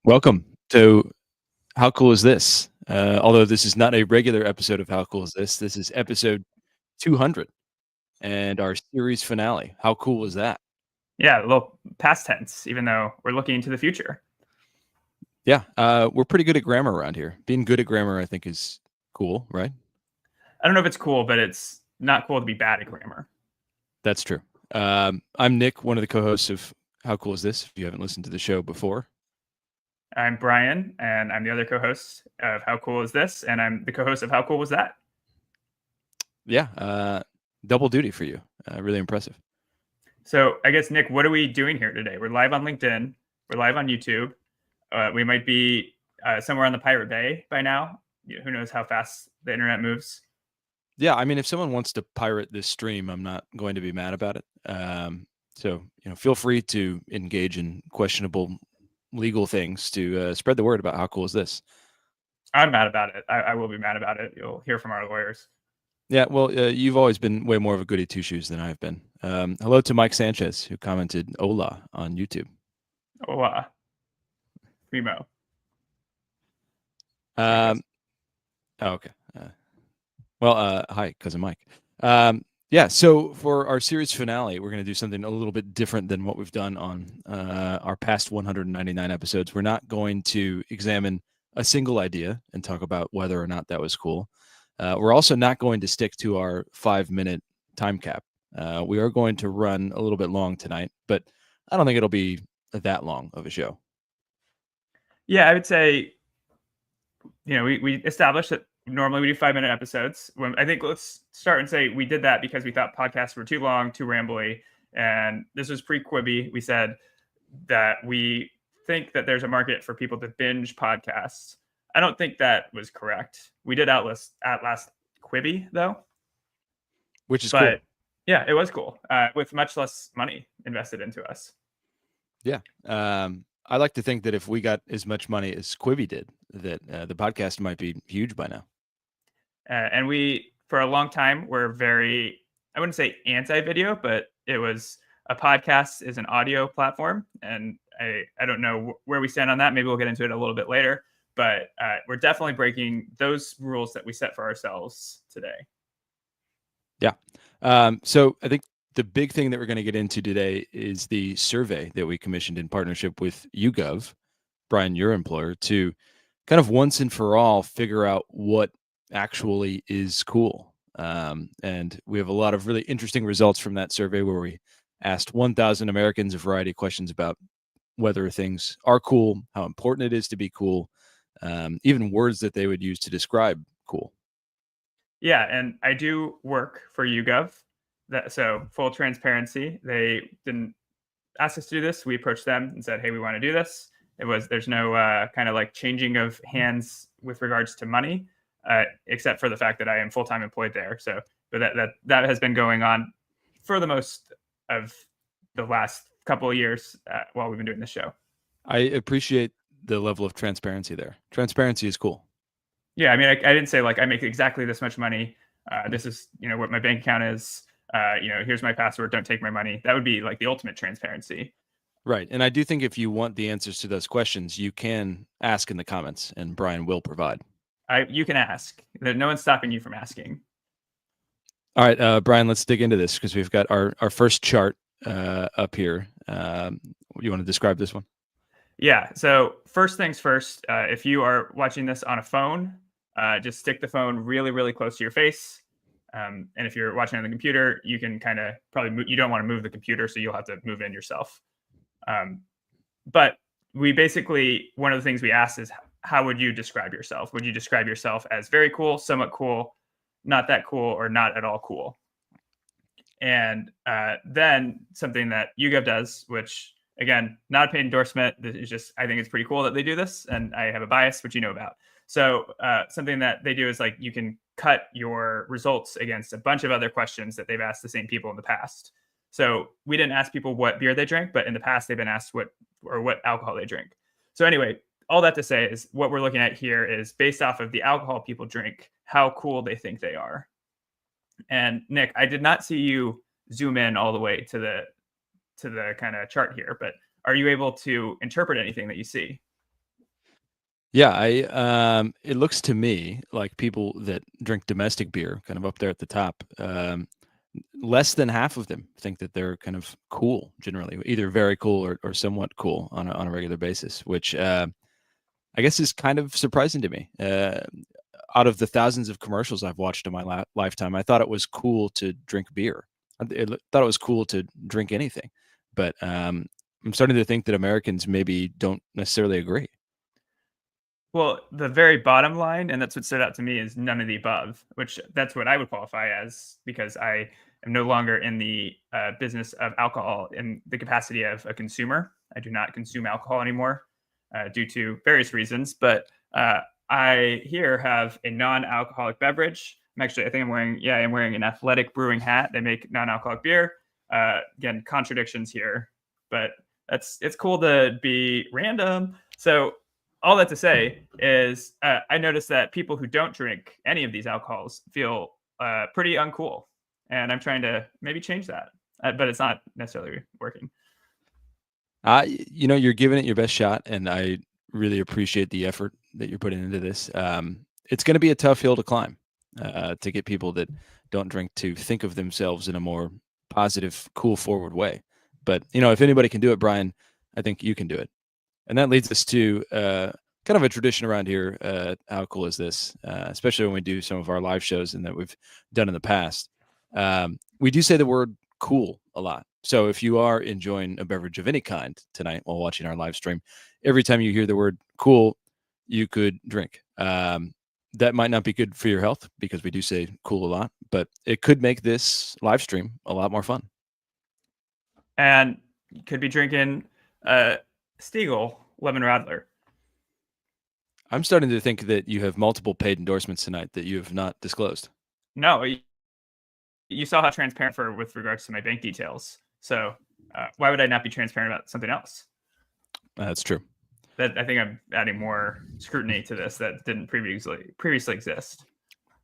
Welcome to How Cool Is This? Although this is not a regular episode of How Cool Is This? This is episode 200 and our series finale. How cool is that? Yeah, a little past tense, even though we're looking into the future. Yeah, we're pretty good at grammar around here. Being good at grammar, I think, is cool, right? I don't know if it's cool, but it's not cool to be bad at grammar. That's true. I'm Nick, one of the co-hosts of How Cool Is This? If you haven't listened to the show before. I'm Brian, and I'm the other co-host of How Cool Is This? And I'm the co-host of How Cool Was That? Yeah, double duty for you. Really impressive. So I guess, Nick, what are we doing here today? We're live on LinkedIn. We're live on YouTube. We might be somewhere on the Pirate Bay by now. Who knows how fast the internet moves. Yeah, I mean, if someone wants to pirate this stream, I'm not going to be mad about it. So, feel free to engage in questionable legal things to spread the word about how cool is this. I'm mad about it. I will be mad about it. You'll hear from our lawyers. Yeah, well, you've always been way more of a goody two-shoes than I've been. Hello to Mike Sanchez, who commented "Hola" on YouTube. Hola. Primo. Oh, okay. Hi, cousin Mike. Yeah, so for our series finale, we're going to do something a little bit different than what we've done on our past 199 episodes. We're not going to examine a single idea and talk about whether or not that was cool. We're also not going to stick to our 5-minute time cap. We are going to run a little bit long tonight, but I don't think it'll be that long of a show. Yeah, I would say, we established that normally we do 5-minute episodes. I think let's start and say we did that because we thought podcasts were too long, too rambly. And this was pre-Quibi. We said that we think that there's a market for people to binge podcasts. I don't think that was correct. We did outlast Quibi, though. Which is cool. Yeah, it was cool, with much less money invested into us. Yeah. I like to think that if we got as much money as Quibi did, that the podcast might be huge by now. And we, for a long time, were very, I wouldn't say anti-video, but it was a podcast is an audio platform. And I don't know where we stand on that. Maybe we'll get into it a little bit later. But we're definitely breaking those rules that we set for ourselves today. Yeah. So I think the big thing that we're going to get into today is the survey that we commissioned in partnership with YouGov, Brian, your employer, to kind of once and for all figure out what actually is cool. And we have a lot of really interesting results from that survey where we asked 1,000 Americans a variety of questions about whether things are cool, how important it is to be cool, even words that they would use to describe cool. Yeah, and I do work for YouGov. So full transparency, they didn't ask us to do this. We approached them and said, hey, we want to do this. There's no kind of like changing of hands with regards to money, except for the fact that I am full-time employed there. So but that has been going on for the most of the last couple of years while we've been doing this show. I appreciate the level of transparency there. Transparency is cool. Yeah, I mean, I didn't say like I make exactly this much money. This is, what my bank account is. Here's my password. Don't take my money. That would be like the ultimate transparency. Right. And I do think if you want the answers to those questions, you can ask in the comments and Brian will provide. You can ask. No one's stopping you from asking. All right, Brian, let's dig into this because we've got our first chart up here. You want to describe this one? Yeah. So first things first, if you are watching this on a phone, just stick the phone really, really close to your face. And if you're watching on the computer, you can kind of you don't want to move the computer, so you'll have to move in yourself. But we basically, one of the things we asked is, how would you describe yourself? Would you describe yourself as very cool, somewhat cool, not that cool, or not at all cool? And then something that YouGov does, which again, not a paid endorsement. This is just, I think it's pretty cool that they do this, and I have a bias, which you know about. So something that they do is like you can cut your results against a bunch of other questions that they've asked the same people in the past. So we didn't ask people what beer they drink, but in the past they've been asked what alcohol they drink. So anyway, all that to say is what we're looking at here is based off of the alcohol people drink, how cool they think they are. And Nick, I did not see you zoom in all the way to the kind of chart here, but are you able to interpret anything that you see? Yeah, it looks to me like people that drink domestic beer, kind of up there at the top, less than half of them think that they're kind of cool generally, either very cool or somewhat cool on a regular basis, which I guess is kind of surprising to me. Out of the thousands of commercials I've watched in my lifetime, I thought it was cool to drink beer. Thought it was cool to drink anything, but I'm starting to think that Americans maybe don't necessarily agree. Well, the very bottom line, and that's what stood out to me, is none of the above, which that's what I would qualify as because I am no longer in the business of alcohol in the capacity of a consumer. I do not consume alcohol anymore due to various reasons, but I here have a non-alcoholic beverage. I think I'm wearing an Athletic Brewing hat. They make non-alcoholic beer. Again, contradictions here, but it's cool to be random. So all that to say is I noticed that people who don't drink any of these alcohols feel pretty uncool. And I'm trying to maybe change that, but it's not necessarily working. You're giving it your best shot, and I really appreciate the effort that you're putting into this. It's going to be a tough hill to climb to get people that don't drink to think of themselves in a more positive, cool, forward way. But if anybody can do it, Brian, I think you can do it. And that leads us to kind of a tradition around here. How cool is this? Especially when we do some of our live shows and that we've done in the past. We do say the word cool a lot. So if you are enjoying a beverage of any kind tonight while watching our live stream, every time you hear the word cool, you could drink. That might not be good for your health because we do say cool a lot, but it could make this live stream a lot more fun. And you could be drinking Stiegl Lemon Radler. I'm starting to think that you have multiple paid endorsements tonight that you have not disclosed. No, you saw how transparent with regards to my bank details. So why would I not be transparent about something else? That's true. That I think I'm adding more scrutiny to this that didn't previously exist.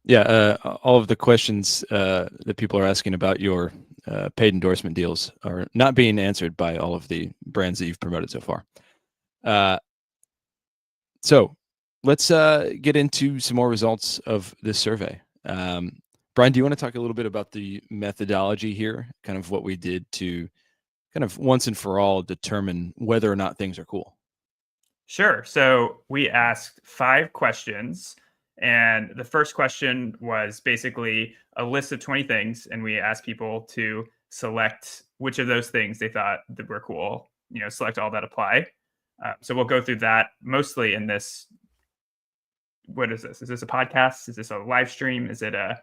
Yeah, all of the questions that people are asking about your paid endorsement deals are not being answered by all of the brands that you've promoted so far. So let's get into some more results of this survey. Brian, do you want to talk a little bit about the methodology here, kind of what we did to kind of once and for all determine whether or not things are cool? Sure. So we asked 5 questions, and the first question was basically a list of 20 things, and we asked people to select which of those things they thought that were cool. Select all that apply. So we'll go through that mostly in this. What is this? Is this a podcast? Is this a live stream? Is it a?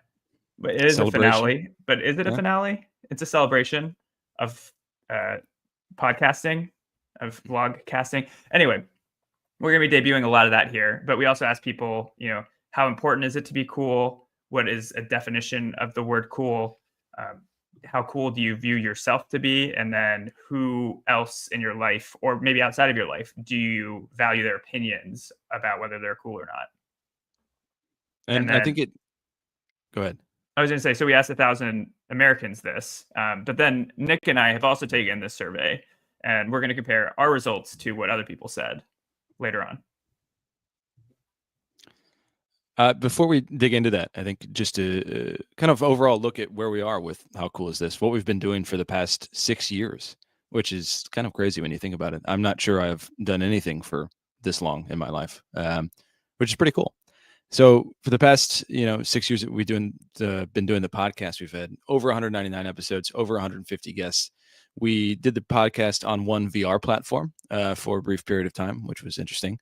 It is a finale, but is it a finale? It's a celebration of podcasting, of vlog casting. Anyway, we're going to be debuting a lot of that here, but we also ask people, how important is it to be cool? What is a definition of the word cool? How cool do you view yourself to be? And then who else in your life, or maybe outside of your life, do you value their opinions about whether they're cool or not? And then, I think go ahead. I was going to say, so we asked 1,000 Americans this, but then Nick and I have also taken this survey, and we're going to compare our results to what other people said later on. Before we dig into that, I think just to kind of overall look at where we are with how cool is this, what we've been doing for the past 6 years, which is kind of crazy when you think about it. I'm not sure I've done anything for this long in my life, which is pretty cool. So for the past, 6 years that we've been doing the podcast, we've had over 199 episodes, over 150 guests. We did the podcast on one VR platform for a brief period of time, which was interesting.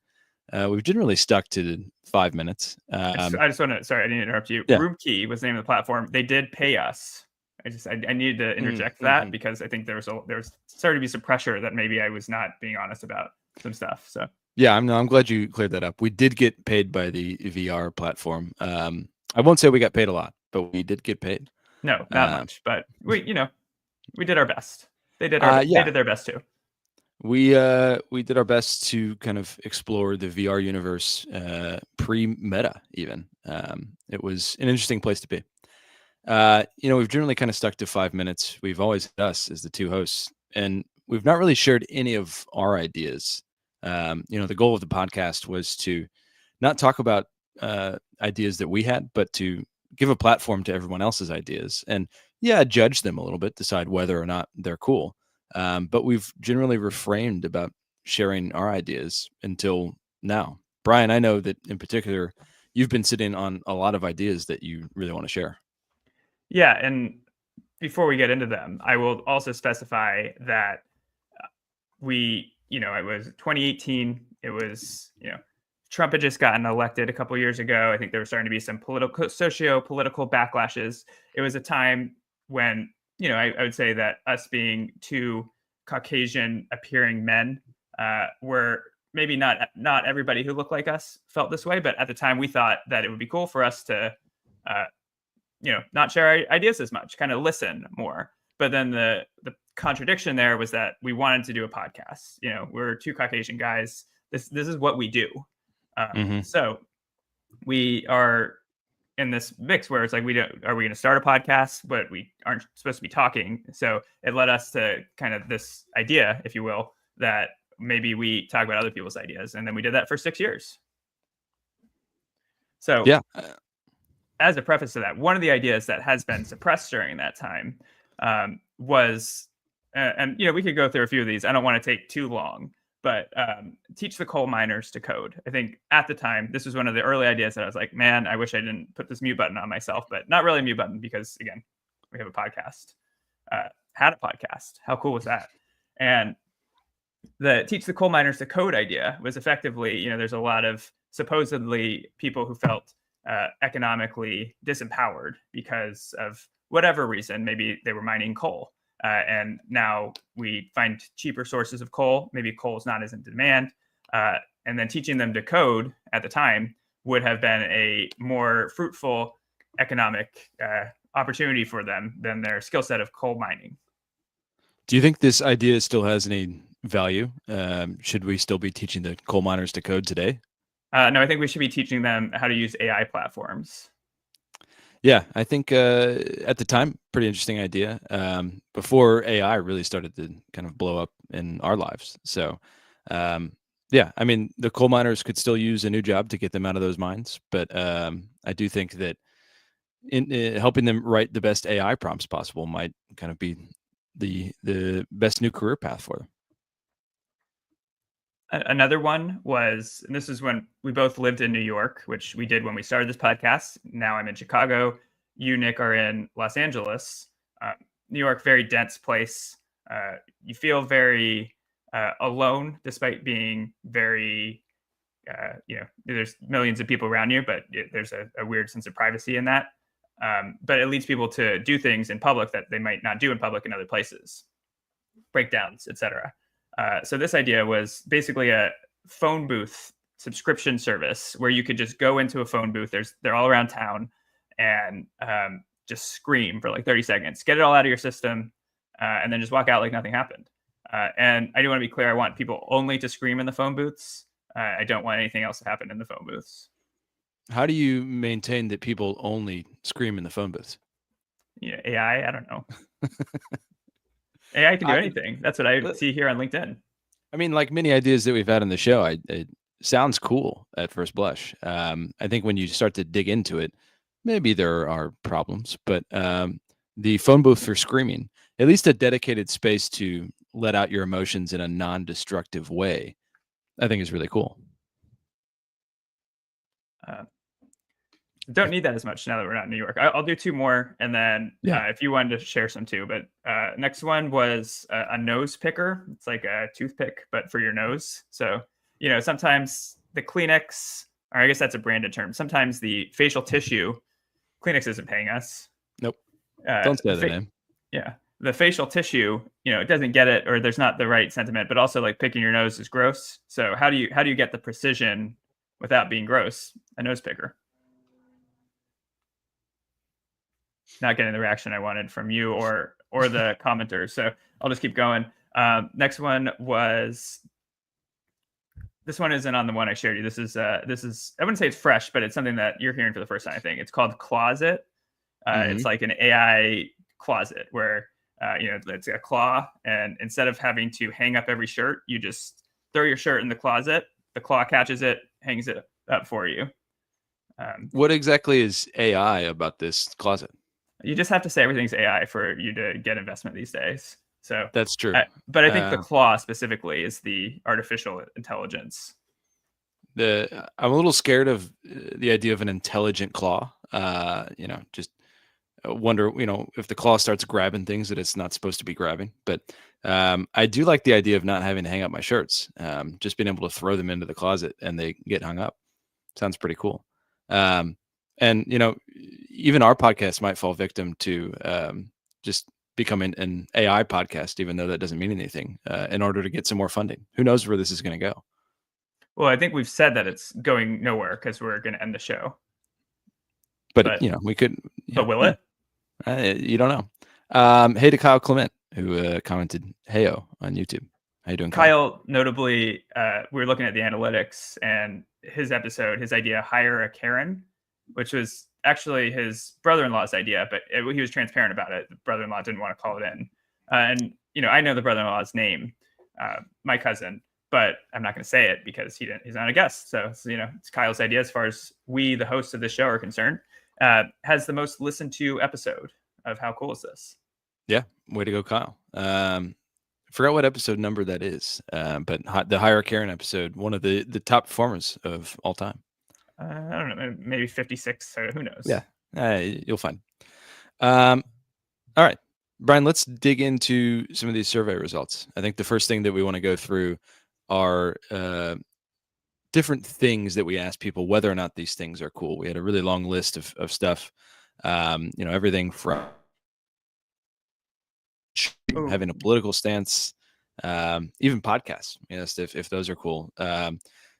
We've generally stuck to 5 minutes. I just want to, sorry, I didn't interrupt you. Yeah. Roomkey was the name of the platform. They did pay us. I needed to interject that because I think there was started to be some pressure that maybe I was not being honest about some stuff. So yeah, I'm glad you cleared that up. We did get paid by the VR platform. I won't say we got paid a lot, but we did get paid. No, not much, but we did our best. They did they did their best too. We did our best to kind of explore the VR universe pre-meta even. It was an interesting place to be. We've generally kind of stuck to 5 minutes. We've always had us as the two hosts, and we've not really shared any of our ideas. The goal of the podcast was to not talk about ideas that we had, but to give a platform to everyone else's ideas and judge them a little bit, decide whether or not they're cool. But we've generally refrained about sharing our ideas until now. Brian, I know that in particular, you've been sitting on a lot of ideas that you really want to share. Yeah, and before we get into them, I will also specify that it was 2018. It was, Trump had just gotten elected a couple years ago. I think there was starting to be some socio-political backlashes. It was a time when, I would say that us being two Caucasian appearing men were maybe not everybody who looked like us felt this way, but at the time we thought that it would be cool for us to, not share our ideas as much, kind of listen more. But then the contradiction there was that we wanted to do a podcast. We're two Caucasian guys. This is what we do. So we are in this mix where it's like, are we going to start a podcast, but we aren't supposed to be talking. So it led us to kind of this idea, if you will, that maybe we talk about other people's ideas. And then we did that for 6 years. So yeah. As a preface to that, one of the ideas that has been suppressed during that time was, and we could go through a few of these. I don't want to take too long, but teach the coal miners to code. I think at the time, this was one of the early ideas that I was like, man, I wish I didn't put this mute button on myself, but not really a mute button because, again, we have a podcast. Had a podcast. How cool was that? And the teach the coal miners to code idea was effectively, there's a lot of supposedly people who felt economically disempowered because of whatever reason. Maybe they were mining coal. And now we find cheaper sources of coal. Maybe coal is not as in demand. And then teaching them to code at the time would have been a more fruitful economic opportunity for them than their skill set of coal mining. Do you think this idea still has any value? Should we still be teaching the coal miners to code today? No, I think we should be teaching them how to use AI platforms. Yeah, I think at the time, pretty interesting idea. Before AI really started to kind of blow up in our lives. So, I mean, the coal miners could still use a new job to get them out of those mines. But I do think that in helping them write the best AI prompts possible might kind of be the best new career path for them. Another one was, and this is when we both lived in New York, which we did when we started this podcast. Now I'm in Chicago. You, Nick, are in Los Angeles. New York, very dense place. You feel very alone, despite being very, there's millions of people around you, but there's a weird sense of privacy in that. But it leads people to do things in public that they might not do in public in other places, breakdowns, etc. So this idea was basically a phone booth subscription service where you could just go into a phone booth. They're all around town, and just scream for like 30 seconds, get it all out of your system, and then just walk out like nothing happened. And I do want to be clear. I want people only to scream in the phone booths. I don't want anything else to happen in the phone booths. How do you maintain that people only scream in the phone booths? Yeah, AI, I don't know. AI can do anything. That's what I see here on LinkedIn. I mean, like many ideas that we've had on the show, it sounds cool at first blush. I think when you start to dig into it, maybe there are problems, but the phone booth for screaming, at least a dedicated space to let out your emotions in a non-destructive way, I think is really cool. Don't need that as much now that we're not in New York. I'll do two more, and then if you wanted to share some too. But next one was a nose picker. It's like a toothpick, but for your nose. So, sometimes the Kleenex, or I guess that's a branded term. Sometimes the facial tissue, Kleenex isn't paying us. Nope. Don't say the name. Yeah. The facial tissue, it doesn't get it, or there's not the right sentiment, but also like picking your nose is gross. So how do you get the precision without being gross? A nose picker. Not getting the reaction I wanted from you or the commenters. So I'll just keep going. Next one was, this one isn't on the one I shared you. This is I wouldn't say it's fresh, but it's something that you're hearing for the first time, I think. It's called Closet. It's like an AI closet where it's a claw, and instead of having to hang up every shirt, you just throw your shirt in the closet. The claw catches it, hangs it up for you. What exactly is AI about this closet? You just have to say everything's AI for you to get investment these days. So That's true. but I think the claw specifically is the artificial intelligence. I'm a little scared of the idea of an intelligent claw. Just wonder, if the claw starts grabbing things that it's not supposed to be grabbing. But I do like the idea of not having to hang up my shirts, just being able to throw them into the closet and they get hung up. Sounds pretty cool. And even our podcast might fall victim to just becoming an AI podcast, even though that doesn't mean anything, in order to get some more funding. Who knows where this is going to go? Well, I think we've said that it's going nowhere because we're going to end the show. But we could. But will it? You don't know. Hey to Kyle Clement, who commented "Heyo" on YouTube. How you doing, Kyle? Notably, we were looking at the analytics, and his idea, hire a Karen, which was actually his brother-in-law's idea, but he was transparent about it. The brother-in-law didn't want to call it in. And, I know the brother-in-law's name, my cousin, but I'm not going to say it because he's not a guest. So, it's Kyle's idea as far as we, the hosts of the show, are concerned. Has the most listened to episode of How Cool Is This? Yeah. Way to go, Kyle. Forgot what episode number that is, but the Hire a Karen episode, one of the top performers of all time. I don't know, maybe 56. So who knows? Yeah, you'll find. All right, Brian, let's dig into some of these survey results. I think the first thing that we want to go through are different things that we ask people whether or not these things are cool. We had a really long list of stuff, everything from having a political stance, even podcasts, if those are cool.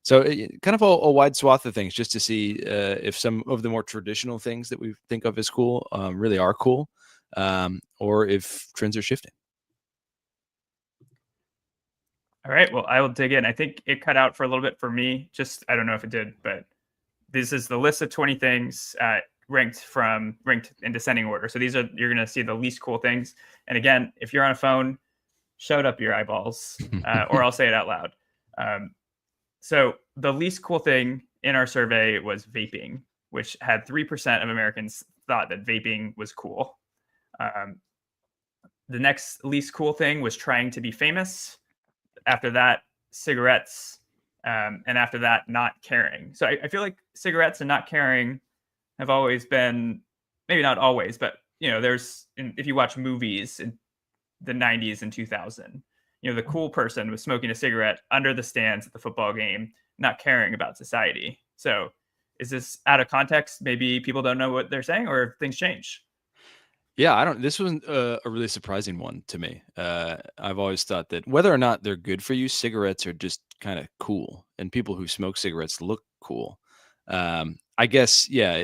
So kind of a wide swath of things just to see if some of the more traditional things that we think of as cool really are cool, or if trends are shifting. All right. Well, I will dig in. I think it cut out for a little bit for me. I don't know if it did, but this is the list of 20 things ranked in descending order. So you're going to see the least cool things. And again, if you're on a phone, shut up your eyeballs, or I'll say it out loud. So the least cool thing in our survey was vaping, which had 3% of Americans thought that vaping was cool. The next least cool thing was trying to be famous. After that, cigarettes. And after that, not caring. So I feel like cigarettes and not caring have always been, maybe not always, but if you watch movies in the 90s and 2000, the cool person was smoking a cigarette under the stands at the football game, not caring about society. So is this out of context? Maybe people don't know what they're saying, or things change. Yeah, this was a really surprising one to me. I've always thought that whether or not they're good for you, cigarettes are just kind of cool, and people who smoke cigarettes look cool. I guess, yeah,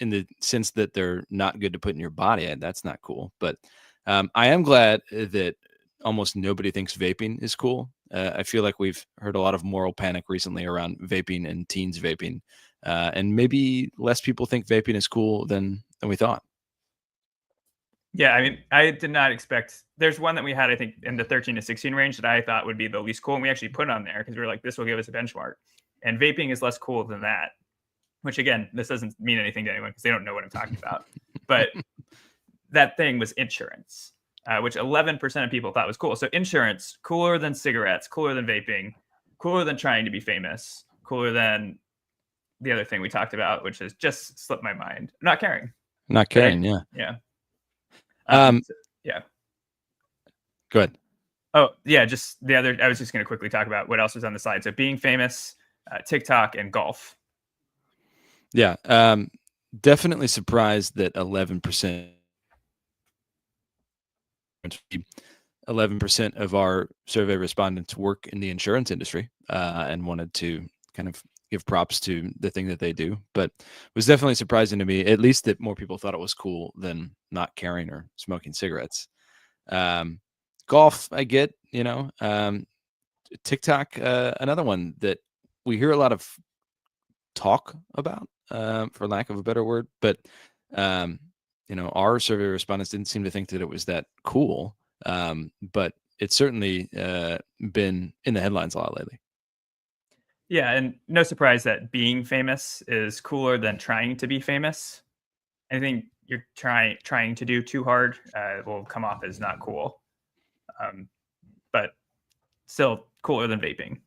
in the sense that they're not good to put in your body, that's not cool. But I am glad that almost nobody thinks vaping is cool. I feel like we've heard a lot of moral panic recently around vaping and teens vaping, and maybe less people think vaping is cool than we thought. Yeah, I mean, I did not expect. There's one that we had, I think, in the 13 to 16 range that I thought would be the least cool, and we actually put it on there because we were like, this will give us a benchmark. And vaping is less cool than that, which, again, this doesn't mean anything to anyone because they don't know what I'm talking about. But that thing was insurance, which 11% of people thought was cool. So insurance, cooler than cigarettes, cooler than vaping, cooler than trying to be famous, cooler than the other thing we talked about, which has just slipped my mind. Not caring. Not caring, yeah. Yeah. Yeah. Go ahead. Oh, yeah. I was just going to quickly talk about what else was on the slide. So being famous, TikTok, and golf. Yeah. Definitely surprised that 11% of our survey respondents work in the insurance industry, and wanted to kind of give props to the thing that they do. But it was definitely surprising to me, at least, that more people thought it was cool than not caring or smoking cigarettes. Golf, I get, TikTok, another one that we hear a lot of talk about, for lack of a better word, but our survey respondents didn't seem to think that it was that cool. But it's certainly been in the headlines a lot lately. Yeah, and no surprise that being famous is cooler than trying to be famous. Anything you're trying to do too hard will come off as not cool. But still cooler than vaping.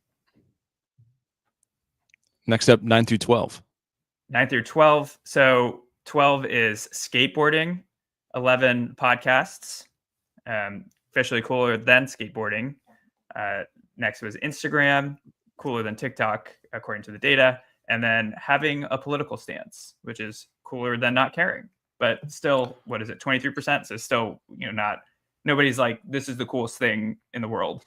Next up, 9 through 12. 9 through 12. So 12 is skateboarding, 11 podcasts, officially cooler than skateboarding. Next was Instagram, cooler than TikTok, according to the data. And then having a political stance, which is cooler than not caring. But still, what is it, 23%? So still, not, nobody's like, this is the coolest thing in the world.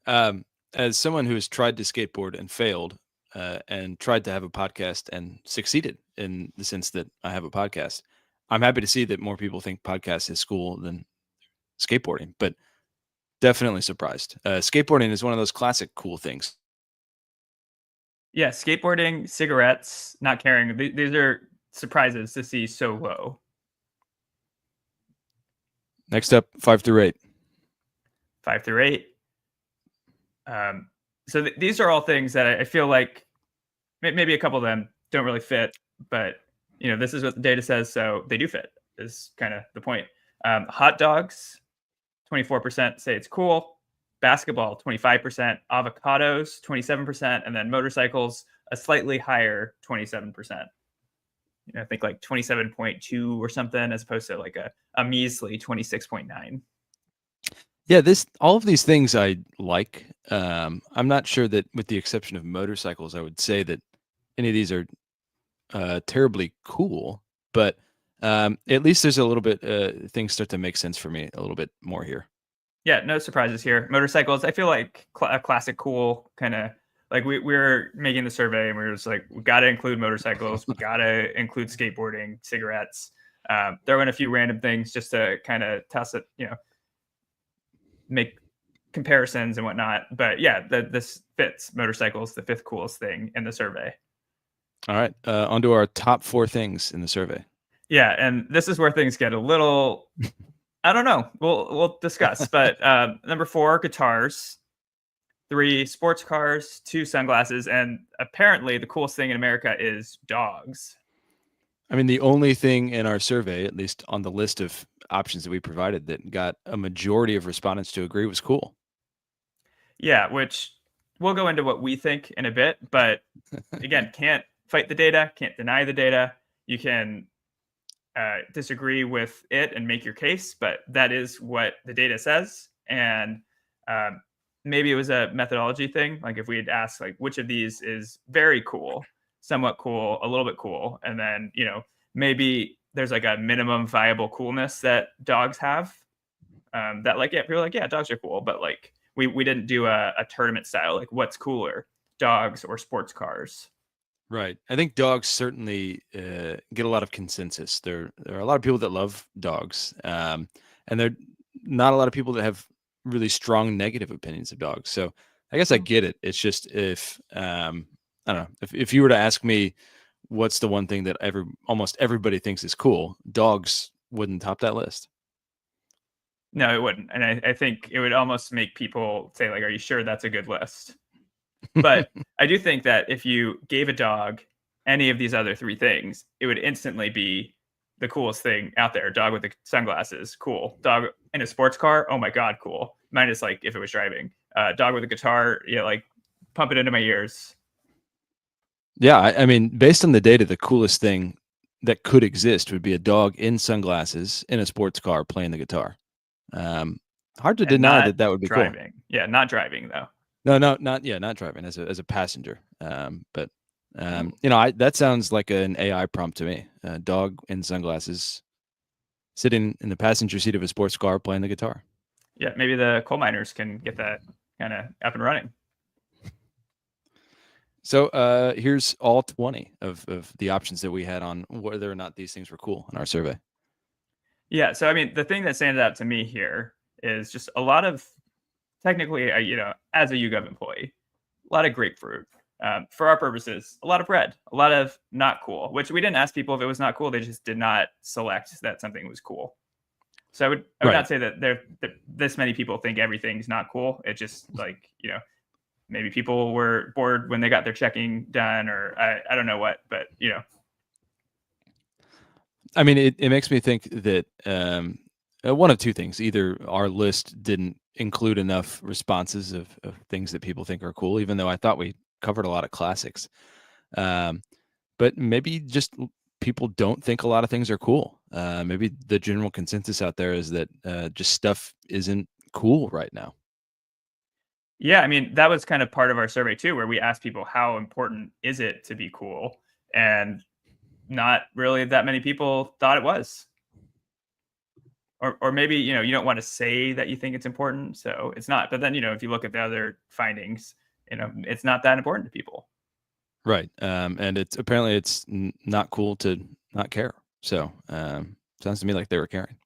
As someone who has tried to skateboard and failed, and tried to have a podcast and succeeded in the sense that I have a podcast, I'm happy to see that more people think podcast is cool than skateboarding, but definitely surprised. Skateboarding is one of those classic cool things. Yeah, skateboarding, cigarettes, not caring. These are surprises to see so low. Next up, 5 through 8. 5 through 8. So these are all things that I feel like maybe a couple of them don't really fit, but this is what the data says, so they do fit. Is kind of the point. Hot dogs, 24% say it's cool. Basketball, 25%. Avocados, 27%, and then motorcycles, a slightly higher 27%. I think like 27.2 or something, as opposed to like a measly 26.9. Yeah, all of these things I like. I'm not sure that, with the exception of motorcycles, I would say that any of these are terribly cool. But at least there's a little bit, things start to make sense for me a little bit more here. Yeah, no surprises here. Motorcycles, I feel like a classic cool kind of, like we were making the survey and we were just like, we got to include motorcycles, we got to include skateboarding, cigarettes, throw in a few random things just to kind of test it, make comparisons and whatnot. But yeah, this fits. Motorcycles, the fifth coolest thing in the survey. All right, on to our top 4 things in the survey. Yeah, and this is where things get a little, I don't know. We'll discuss. But number 4, guitars. 3, sports cars. 2, sunglasses. And apparently the coolest thing in America is dogs. I mean, the only thing in our survey, at least on the list of options that we provided, that got a majority of respondents to agree was cool. Yeah, which we'll go into what we think in a bit. But again, can't fight the data, can't deny the data. You can disagree with it and make your case, but that is what the data says. And maybe it was a methodology thing. Like if we had asked, like, which of these is very cool, somewhat cool, a little bit cool, and then maybe there's like a minimum viable coolness that dogs have. That like, yeah, people are like, yeah, dogs are cool, but like we didn't do a tournament style, like what's cooler, dogs or sports cars. Right. I think dogs certainly get a lot of consensus. There are a lot of people that love dogs, and there are not a lot of people that have really strong negative opinions of dogs. So I guess I get it. It's just if I don't know, if you were to ask me what's the one thing that almost everybody thinks is cool, dogs wouldn't top that list. No, it wouldn't. And I think it would almost make people say, like, are you sure that's a good list? But I do think that if you gave a dog any of these other 3 things, it would instantly be the coolest thing out there. Dog with the sunglasses, cool. Dog in a sports car, oh my God, cool. Minus like if it was driving. Dog with a guitar, yeah, like pump it into my ears. Yeah, I mean, based on the data, the coolest thing that could exist would be a dog in sunglasses in a sports car playing the guitar. Hard to And deny not that would be cool. driving. Yeah, not driving though. No, not driving as a passenger. But that sounds like an AI prompt to me. A dog in sunglasses, sitting in the passenger seat of a sports car playing the guitar. Yeah, maybe the coal miners can get that kind of up and running. So here's all 20 of the options that we had on whether or not these things were cool in our survey. Yeah, so I mean, the thing that stands out to me here is just a lot of, technically, as a YouGov employee, a lot of grapefruit, For our purposes, a lot of red, a lot of not cool, which we didn't ask people if it was not cool. They just did not select that something was cool. So I would Right. not say that this many people think everything's not cool. It just like, maybe people were bored when they got their checking done, or I don't know what, but I mean, it makes me think that one of two things: either our list didn't include enough responses of things that people think are cool, even though I thought we covered a lot of classics. Um, but maybe just people don't think a lot of things are cool. Maybe the general consensus out there is that just stuff isn't cool right now. yeah, I mean, that was kind of part of our survey too, where we asked people how important is it to be cool, and not really that many people thought it was. Or maybe you don't want to say that you think it's important, so it's not. But then if you look at the other findings, it's not that important to people. Right. And it's apparently not cool to not care. So sounds to me like they were caring.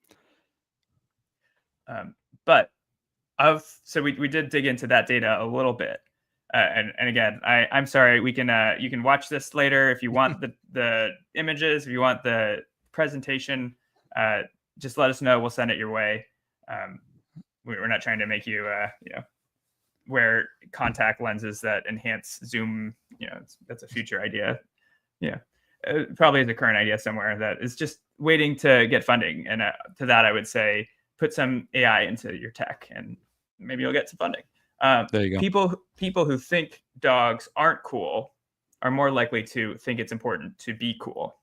But so we did dig into that data a little bit, and again, I'm sorry. We can you can watch this later if you want the images, if you want the presentation. Just let us know. We'll send it your way. We're not trying to make you wear contact lenses that enhance zoom. That's a future idea. Yeah, probably is a current idea somewhere that is just waiting to get funding. And to that, I would say put some AI into your tech, and maybe you'll get some funding. There you go. People who think dogs aren't cool are more likely to think it's important to be cool.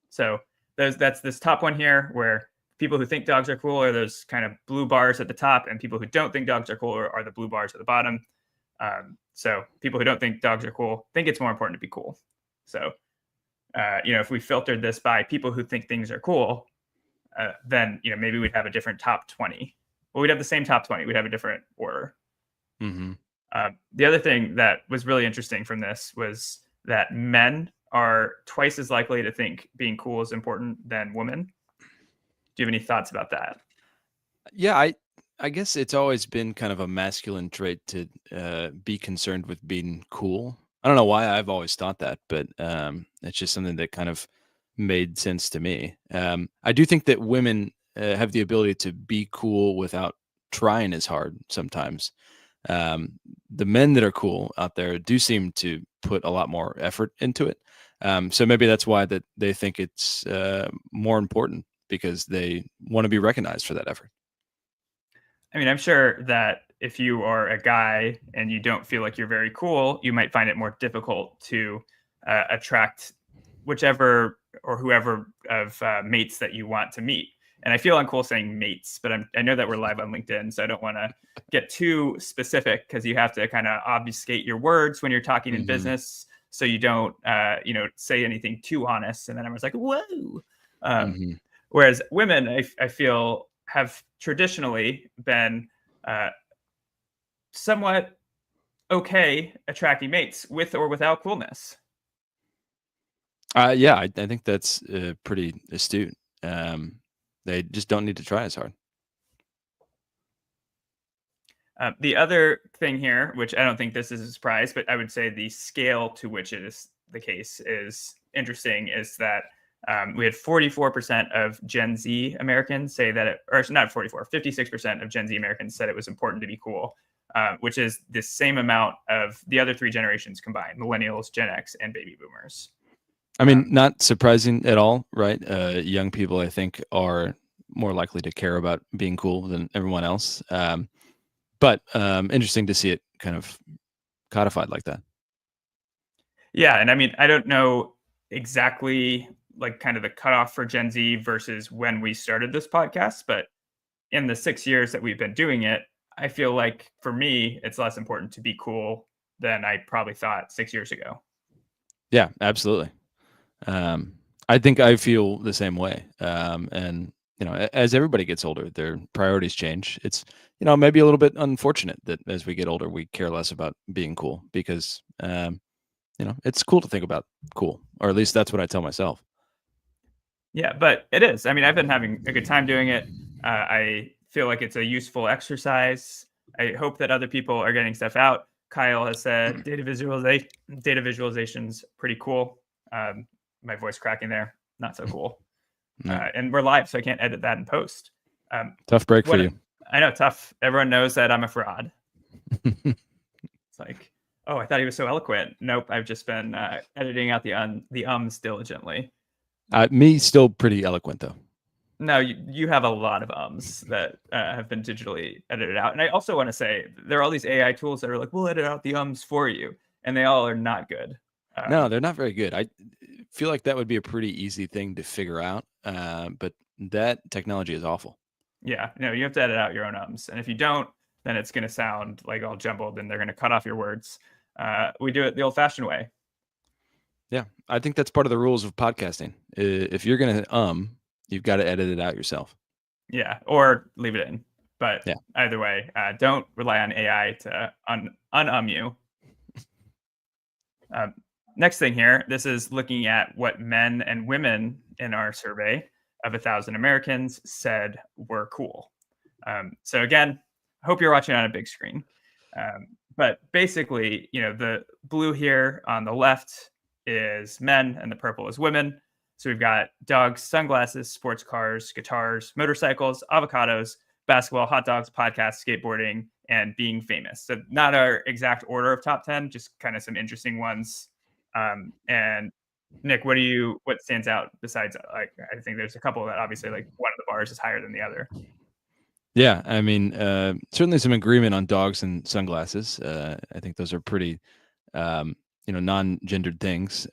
So that's this top one here, where people who think dogs are cool are those kind of blue bars at the top, and people who don't think dogs are cool are the blue bars at the bottom. So people who don't think dogs are cool think it's more important to be cool. So if we filtered this by people who think things are cool, then maybe we'd have a different top 20. Well, we'd have the same top 20. We'd have a different order. Mm-hmm. The other thing that was really interesting from this was that men are twice as likely to think being cool is important than women. Do you have any thoughts about that? Yeah, I guess it's always been kind of a masculine trait to be concerned with being cool. I don't know why I've always thought that, but it's just something that kind of made sense to me. I do think that women have the ability to be cool without trying as hard sometimes. The men that are cool out there do seem to put a lot more effort into it. So maybe that's why that they think it's more important, because they want to be recognized for that effort. I mean, I'm sure that if you are a guy and you don't feel like you're very cool, you might find it more difficult to attract whichever or whoever of mates that you want to meet. And I feel uncool saying mates, but I know that we're live on LinkedIn, so I don't want to get too specific, because you have to kind of obfuscate your words when you're talking in business, so you don't say anything too honest, and then everyone's like, whoa. Whereas women, I feel, have traditionally been somewhat okay attracting mates with or without coolness. Yeah, I think that's pretty astute. They just don't need to try as hard. The other thing here, which I don't think this is a surprise, but I would say the scale to which it is the case is interesting, is that we had 44% of Gen Z Americans say that or not 44, 56% of Gen Z Americans said it was important to be cool, which is the same amount of the other three generations combined: millennials, Gen X, and baby boomers. I mean, not surprising at all, right? Young people, I think, are more likely to care about being cool than everyone else. But interesting to see it kind of codified like that. Yeah, and I mean, I don't know exactly like kind of the cutoff for Gen Z versus when we started this podcast, but in the 6 years that we've been doing it, I feel like for me, it's less important to be cool than I probably thought 6 years ago. Yeah, absolutely. I think I feel the same way. And as everybody gets older, their priorities change. It's maybe a little bit unfortunate that as we get older, we care less about being cool, because it's cool to think about cool, or at least that's what I tell myself. Yeah, but it is. I mean, I've been having a good time doing it. I feel like it's a useful exercise. I hope that other people are getting stuff out. Kyle has said data visualization's pretty cool. My voice cracking there, not so cool. No. And we're live, so I can't edit that in post. Tough break for you. I know, tough. Everyone knows that I'm a fraud. It's like, oh, I thought he was so eloquent. Nope, I've just been editing out the ums diligently. Me still pretty eloquent though. No, you have a lot of ums that have been digitally edited out. And I also want to say there are all these AI tools that are like, we'll edit out the ums for you. And they all are not good. No, they're not very good. I feel like that would be a pretty easy thing to figure out. But that technology is awful. Yeah, no, you have to edit out your own ums. And if you don't, then it's going to sound like all jumbled and they're going to cut off your words. We do it the old fashioned way. Yeah, I think that's part of the rules of podcasting. If you're going to you've got to edit it out yourself. Yeah, or leave it in. But yeah. Either way, don't rely on AI to you. Next thing here, this is looking at what men and women in our survey of 1,000 Americans said were cool. So again, I hope you're watching on a big screen. But basically, the blue here on the left is men and the purple is women. So we've got dogs, sunglasses, sports cars, guitars, motorcycles, avocados, basketball, hot dogs, podcasts, skateboarding, and being famous. So not our exact order of top 10, just kind of some interesting ones. And Nick, what stands out besides, like, I think there's a couple that obviously, like, one of the bars is higher than the other. Yeah, I mean, certainly some agreement on dogs and sunglasses. I think those are pretty, non-gendered things.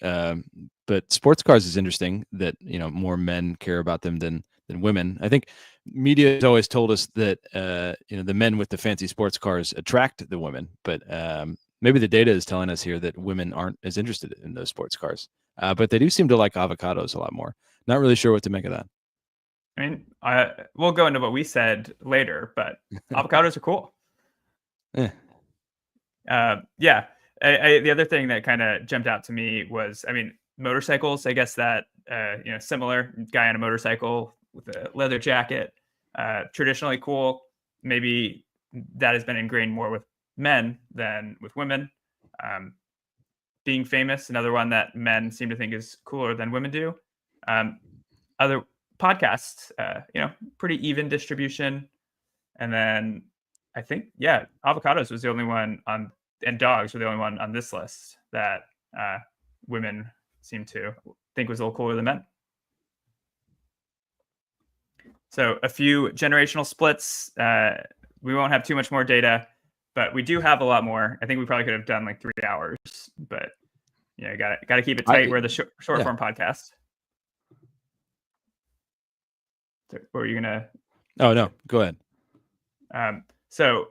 But sports cars is interesting that, more men care about them than women. I think media has always told us that, the men with the fancy sports cars attract the women, but maybe the data is telling us here that women aren't as interested in those sports cars. But they do seem to like avocados a lot more. Not really sure what to make of that. I mean, we'll go into what we said later, but avocados are cool. Yeah. The other thing that kind of jumped out to me was, motorcycles. I guess that, similar guy on a motorcycle with a leather jacket, traditionally cool. Maybe that has been ingrained more with men than with women. Being famous, another one that men seem to think is cooler than women do. Other podcasts, pretty even distribution. And then I think, avocados was the only one and dogs were the only one on this list that women seem to think was a little cooler than men. So a few generational splits. We won't have too much more data, but we do have a lot more. I think we probably could have done like 3 hours, but got to keep it tight. We're the short form podcast. So, what were you gonna? Oh no, go ahead. So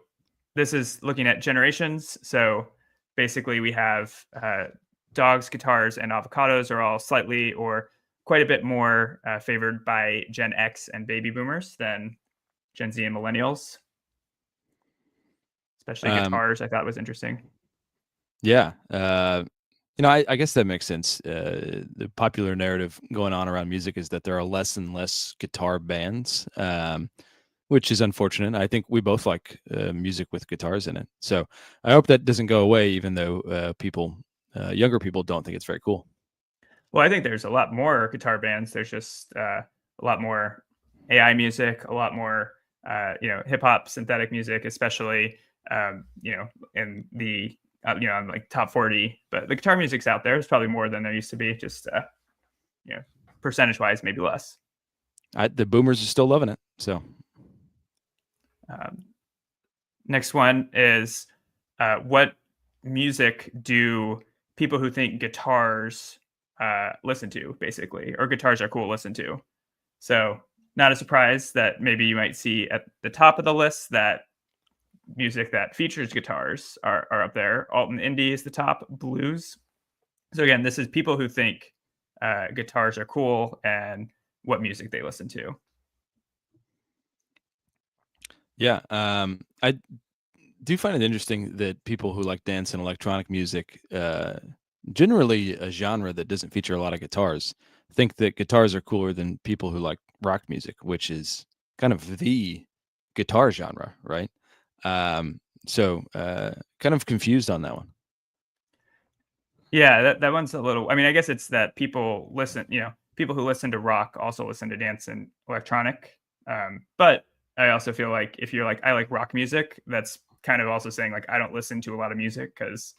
this is looking at generations. So basically, we have dogs, guitars, and avocados are all slightly or quite a bit more favored by Gen X and baby boomers than Gen Z and millennials. Especially guitars, I thought was interesting. Yeah. I guess that makes sense. The popular narrative going on around music is that there are less and less guitar bands, which is unfortunate. I think we both like music with guitars in it. So I hope that doesn't go away, even though younger people don't think it's very cool. Well, I think there's a lot more guitar bands. There's just a lot more AI music, a lot more, hip hop, synthetic music, especially, in the, on like top 40. But the guitar music's out there. It's probably more than there used to be. Just, percentage wise, maybe less. The boomers are still loving it. So, next one is what music do people who think guitars listen to, basically, or guitars are cool listen to? So not a surprise that maybe you might see at the top of the list that music that features guitars are up there. Alt and indie is the top, blues. So again, this is people who think guitars are cool and what music they listen to. Yeah, I do find it interesting that people who like dance and electronic music, generally a genre that doesn't feature a lot of guitars, think that guitars are cooler than people who like rock music, which is kind of the guitar genre, right? So kind of confused on that one. Yeah, that one's a little. I mean, I guess it's that people listen. People who listen to rock also listen to dance and electronic. But I also feel like if you're like, I like rock music, that's kind of also saying like I don't listen to a lot of music because,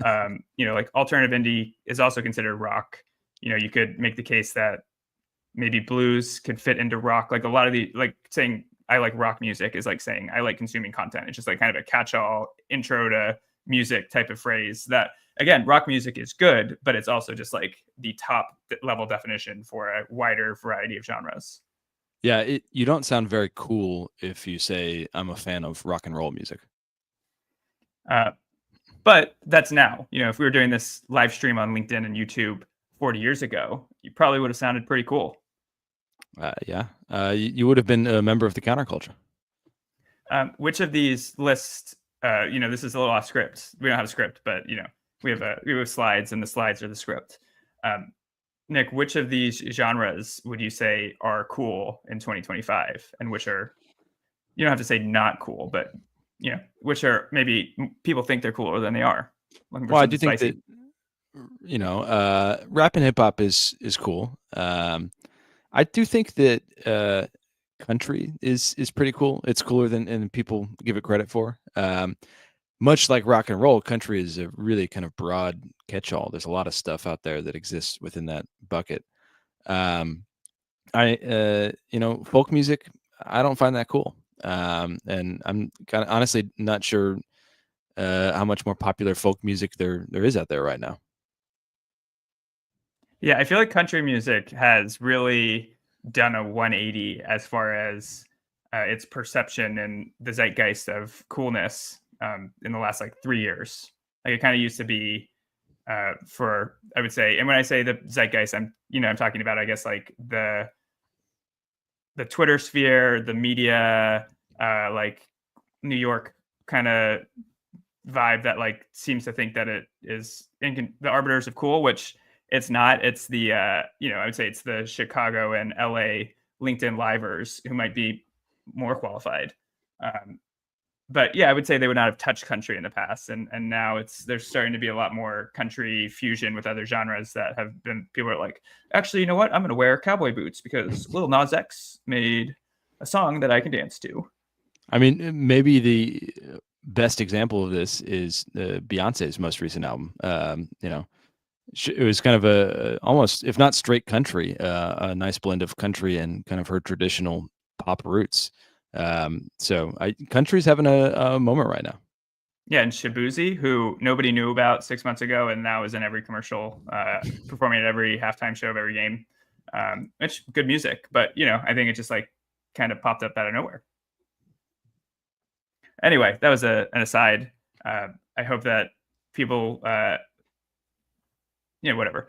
like alternative indie is also considered rock. You could make the case that maybe blues could fit into rock. Like a lot of the like saying I like rock music is like saying I like consuming content. It's just like kind of a catch-all intro to music type of phrase that again, rock music is good, but it's also just like the top level definition for a wider variety of genres. Yeah, you don't sound very cool if you say I'm a fan of rock and roll music. Uh, but that's now. If we were doing this live stream on LinkedIn and YouTube 40 years ago, you probably would have sounded pretty cool. Yeah, you would have been a member of the counterculture. Which of these lists? This is a little off script. We don't have a script, but we have slides, and the slides are the script. Nick, which of these genres would you say are cool in 2025, and which are you don't have to say not cool, but which are maybe people think they're cooler than they are. Well, I do think that rap and hip hop is cool. I do think that country is pretty cool. It's cooler than people give it credit for. Much like rock and roll, country is a really kind of broad catch-all. There's a lot of stuff out there that exists within that bucket. Folk music, I don't find that cool. And I'm kind of honestly not sure how much more popular folk music there is out there right now. Yeah, I feel like country music has really done a 180 as far as its perception and the zeitgeist of coolness in the last like 3 years. Like it kind of used to be for I would say, and when I say the zeitgeist, I'm talking about I guess like the Twitter sphere, the media, like New York kind of vibe that like seems to think that it is the arbiters of cool, which it's not. It's the I would say it's the Chicago and LA LinkedIn livers who might be more qualified. But yeah, I would say they would not have touched country in the past, and now there's starting to be a lot more country fusion with other genres that have been people are like, actually, you know what? I'm going to wear cowboy boots because Lil Nas X made a song that I can dance to. I mean, maybe the best example of this is Beyonce's most recent album. It was kind of a almost, if not straight country, a nice blend of country and kind of her traditional pop roots. So country's having a moment right now. Yeah, and Shabuzi, who nobody knew about 6 months ago, and now is in every commercial, performing at every halftime show of every game. It's good music, but I think it just like kind of popped up out of nowhere. Anyway, that was an aside. I hope that people, whatever.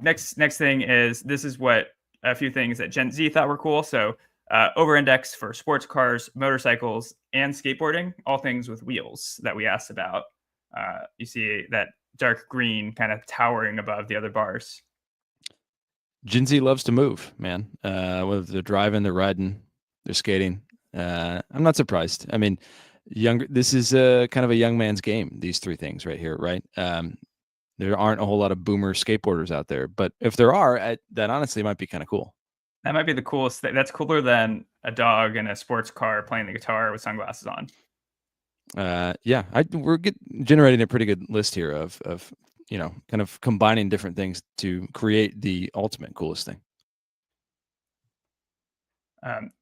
Next thing is this is what a few things that Gen Z thought were cool. So over-index for sports cars, motorcycles, and skateboarding, all things with wheels that we asked about. You see that dark green kind of towering above the other bars. Gen Z loves to move, man. Whether they're driving, they're riding, they're skating. I'm not surprised. I mean, this is kind of a young man's game, these three things right here, right? There aren't a whole lot of boomer skateboarders out there, but if there are, that honestly might be kind of cool. That might be the coolest thing. That's cooler than a dog in a sports car playing the guitar with sunglasses on. Yeah, we're generating a pretty good list here of kind of combining different things to create the ultimate coolest thing.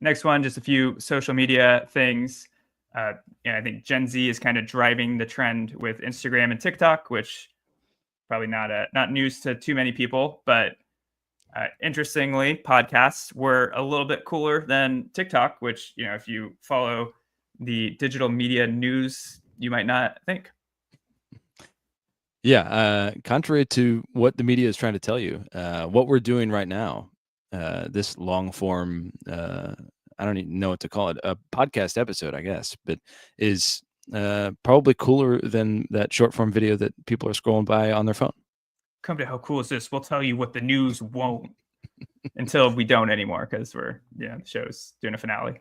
Next one, just a few social media things. I think Gen Z is kind of driving the trend with Instagram and TikTok, which probably not news to too many people, but interestingly, podcasts were a little bit cooler than TikTok, which, if you follow the digital media news, you might not think. Yeah. Contrary to what the media is trying to tell you, what we're doing right now, this long form, I don't even know what to call it, a podcast episode, I guess, but is probably cooler than that short form video that people are scrolling by on their phone. Come to How Cool Is This? We'll tell you what the news won't until we don't anymore because the show's doing a finale.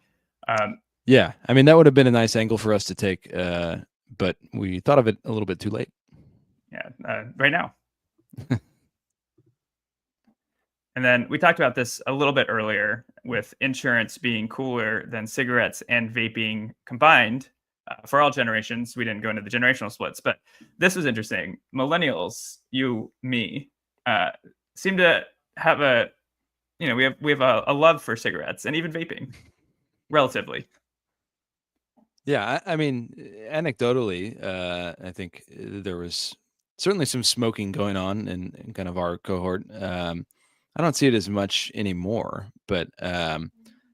Yeah, I mean, that would have been a nice angle for us to take, but we thought of it a little bit too late. Yeah, right now. And then we talked about this a little bit earlier with insurance being cooler than cigarettes and vaping combined for all generations. We didn't go into the generational splits, but this was interesting. Millennials, you, me, uh, seem to have a, we have a love for cigarettes and even vaping, relatively. Yeah, I mean, anecdotally, I think there was certainly some smoking going on in kind of our cohort. I don't see it as much anymore, but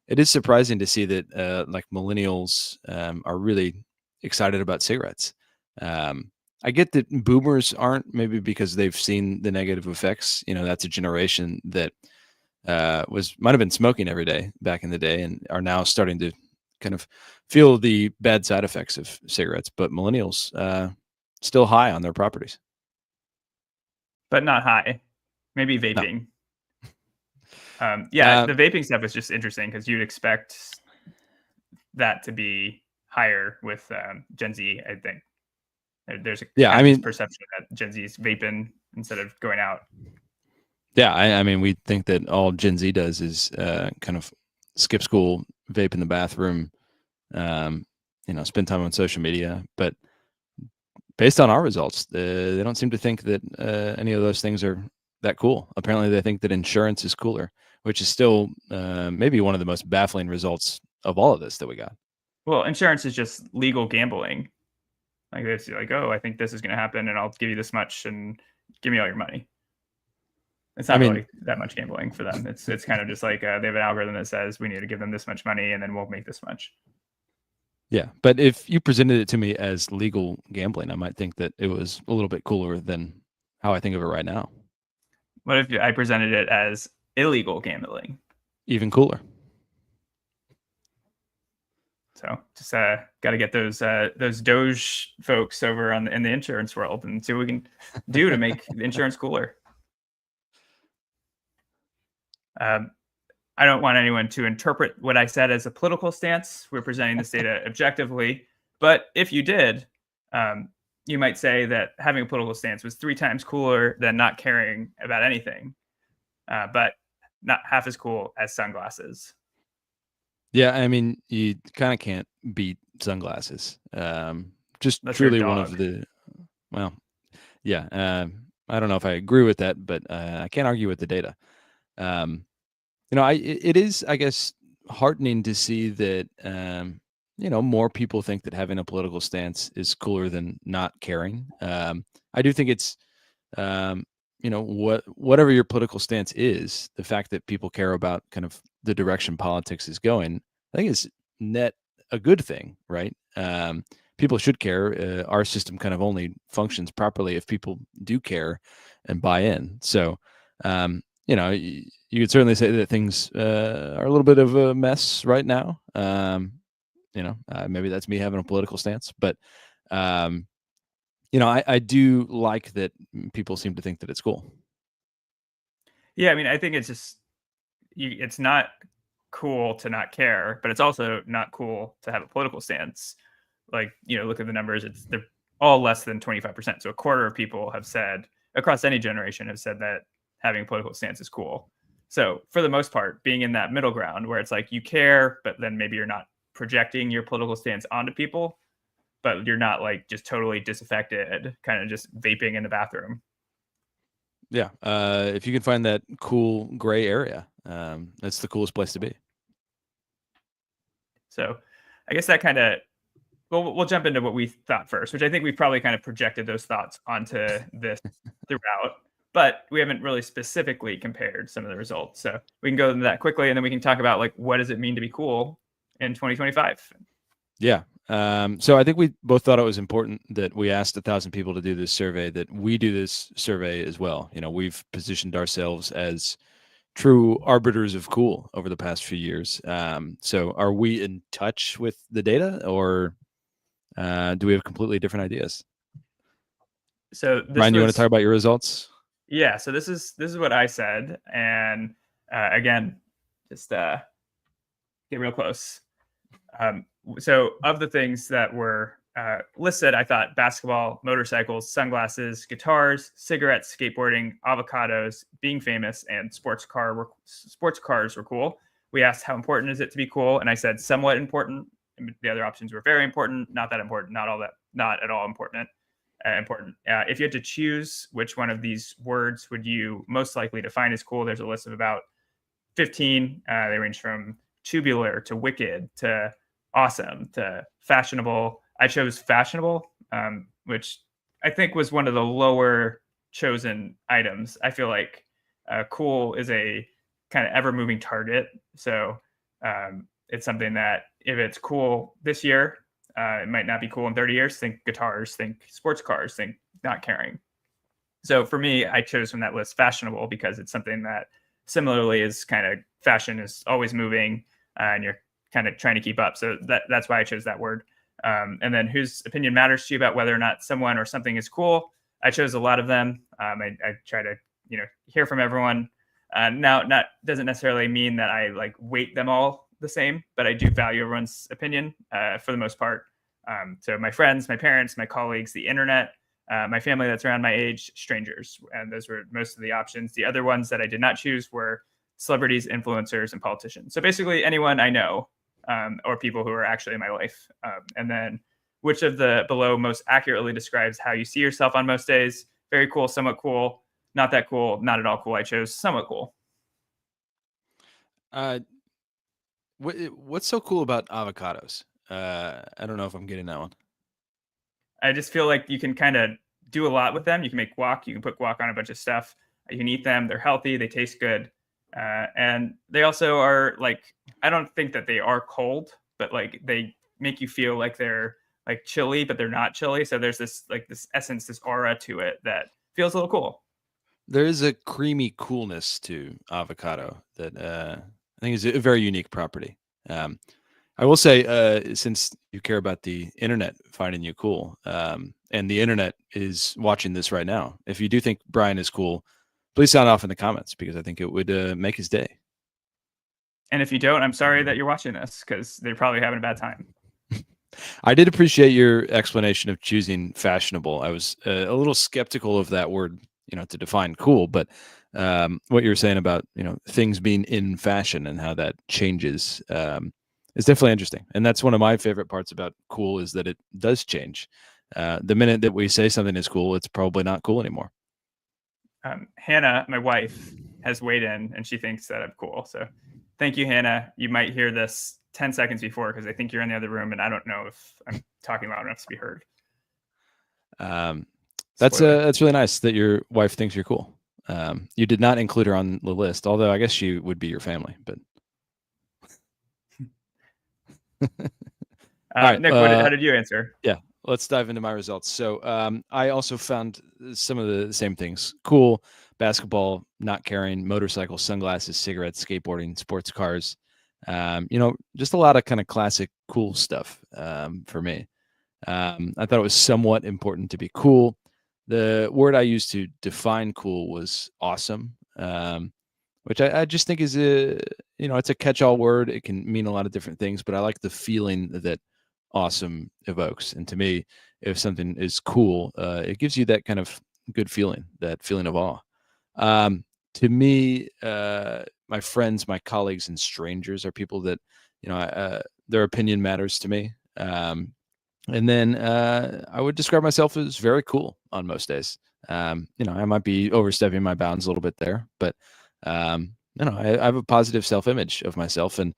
it is surprising to see that like millennials are really excited about cigarettes. Um, I get that boomers aren't, maybe because they've seen the negative effects. That's a generation that might have been smoking every day back in the day and are now starting to kind of feel the bad side effects of cigarettes. But millennials still high on their properties. But not high. Maybe No. vaping. Yeah, Uh, the vaping stuff is just interesting because you'd expect that to be higher with Gen Z, I think. There's a yeah, kind I of this mean, perception that Gen Z is vaping instead of going out. yeah, I mean, we think that all Gen Z does is kind of skip school, vape in the bathroom, spend time on social media. But based on our results, they don't seem to think that any of those things are that cool. Apparently, they think that insurance is cooler, which is still maybe one of the most baffling results of all of this that we got. Well, insurance is just legal gambling. Like it's like, oh, I think this is going to happen, and I'll give you this much, and give me all your money. It's I not mean, really that much gambling for them. It's kind of just like they have an algorithm that says we need to give them this much money, and then we'll make this much. yeah, but if you presented it to me as legal gambling, I might think that it was a little bit cooler than how I think of it right now. What if I presented it as illegal gambling? Even cooler. So just got to get those Doge folks over in the insurance world and see what we can do to make the insurance cooler. I don't want anyone to interpret what I said as a political stance. We're presenting this data objectively, but if you did, you might say that having a political stance was 3 times cooler than not caring about anything, but not half as cool as sunglasses. Yeah, I mean, you kind of can't beat sunglasses. Just That's your truly one of dog. the, well, yeah. I don't know if I agree with that, but I can't argue with the data. Um, it is, I guess, heartening to see that, more people think that having a political stance is cooler than not caring. I do think it's, whatever your political stance is, the fact that people care about kind of the direction politics is going, I think is net a good thing, right? People should care. Our system kind of only functions properly if people do care and buy in. So, you could certainly say that things are a little bit of a mess right now. Maybe that's me having a political stance, but um, I do like that people seem to think that it's cool. Yeah, I mean, I think it's just it's not cool to not care, but it's also not cool to have a political stance. Like, look at the numbers, they're all less than 25%. So a quarter of people have said across any generation have said that having a political stance is cool. So for the most part, being in that middle ground where it's like you care, but then maybe you're not projecting your political stance onto people, but you're not like just totally disaffected, kind of just vaping in the bathroom. Yeah, if you can find that cool gray area, that's the coolest place to be. So I guess that kind of, well, we'll jump into what we thought first, which I think we've probably kind of projected those thoughts onto this throughout, but we haven't really specifically compared some of the results. So we can go into that quickly, and then we can talk about like what does it mean to be cool in 2025. Yeah. So I think we both thought it was important that we asked 1,000 people to do this survey, that we do this survey as well. We've positioned ourselves as true arbiters of cool over the past few years. So are we in touch with the data, or do we have completely different ideas? So this Ryan, you want to talk was, about your results? yeah. So this is what I said, and again, just get real close. So of the things that were listed, I thought basketball, motorcycles, sunglasses, guitars, cigarettes, skateboarding, avocados, being famous, and sports cars were cool. We asked how important is it to be cool, and I said somewhat important. The other options were very important, not that important, not at all important. Important. If you had to choose which one of these words would you most likely define as cool, there's a list of about 15. They range from tubular to wicked to awesome to fashionable. I chose fashionable, which I think was one of the lower chosen items. I feel like cool is a kind of ever moving target. So it's something that if it's cool this year, it might not be cool in 30 years. Think guitars, think sports cars, think not caring. So for me, I chose from that list fashionable because it's something that similarly is kind of fashion is always moving and you're kind of trying to keep up. So that's why I chose that word. And then whose opinion matters to you about whether or not someone or something is cool. I chose a lot of them. I try to, hear from everyone. Now, not doesn't necessarily mean that I like weight them all the same, but I do value everyone's opinion for the most part. So my friends, my parents, my colleagues, the internet, my family that's around my age, strangers. And those were most of the options. The other ones that I did not choose were celebrities, influencers, and politicians. So basically anyone I know or people who are actually in my life. And then which of the below most accurately describes how you see yourself on most days? Very cool, somewhat cool, not that cool, not at all cool. I chose somewhat cool. What's so cool about avocados? I don't know if I'm getting that one. I just feel like you can kind of do a lot with them. You can make guac. You can put guac on a bunch of stuff. You can eat them. They're healthy. They taste good. And they also are like, I don't think that they are cold, but like they make you feel like they're like chilly, but they're not chilly. So there's this like this essence, this aura to it that feels a little cool. There is a creamy coolness to avocado that I think is a very unique property. Um, I will say, since you care about the internet finding you cool, and the internet is watching this right now, if you do think Brian is cool, please sound off in the comments because I think it would make his day. And if you don't, I'm sorry that you're watching this because they're probably having a bad time. I did appreciate your explanation of choosing fashionable. I was a little skeptical of that word, to define cool, but what you were saying about things being in fashion and how that changes is definitely interesting. And that's one of my favorite parts about cool is that it does change. The minute that we say something is cool, it's probably not cool anymore. Hannah, my wife, has weighed in and she thinks that I'm cool. So thank you, Hannah. You might hear this 10 seconds before because I think you're in the other room and I don't know if I'm talking loud enough to be heard. That's really nice that your wife thinks you're cool. You did not include her on the list, although I guess she would be your family. But all right, Nick, how did you answer? Yeah, let's dive into my results. So I also found some of the same things: cool, basketball, not caring, motorcycle, sunglasses, cigarettes, skateboarding, sports cars. Just a lot of kind of classic cool stuff for me. I thought it was somewhat important to be cool. The word I used to define cool was awesome, which I just think is it's a catch-all word. It can mean a lot of different things, but I like the feeling that awesome evokes. And to me, if something is cool, it gives you that kind of good feeling, that feeling of awe. To me, my friends, my colleagues, and strangers are people that, their opinion matters to me. And then I would describe myself as very cool on most days. I might be overstepping my bounds a little bit there, but I have a positive self-image of myself, and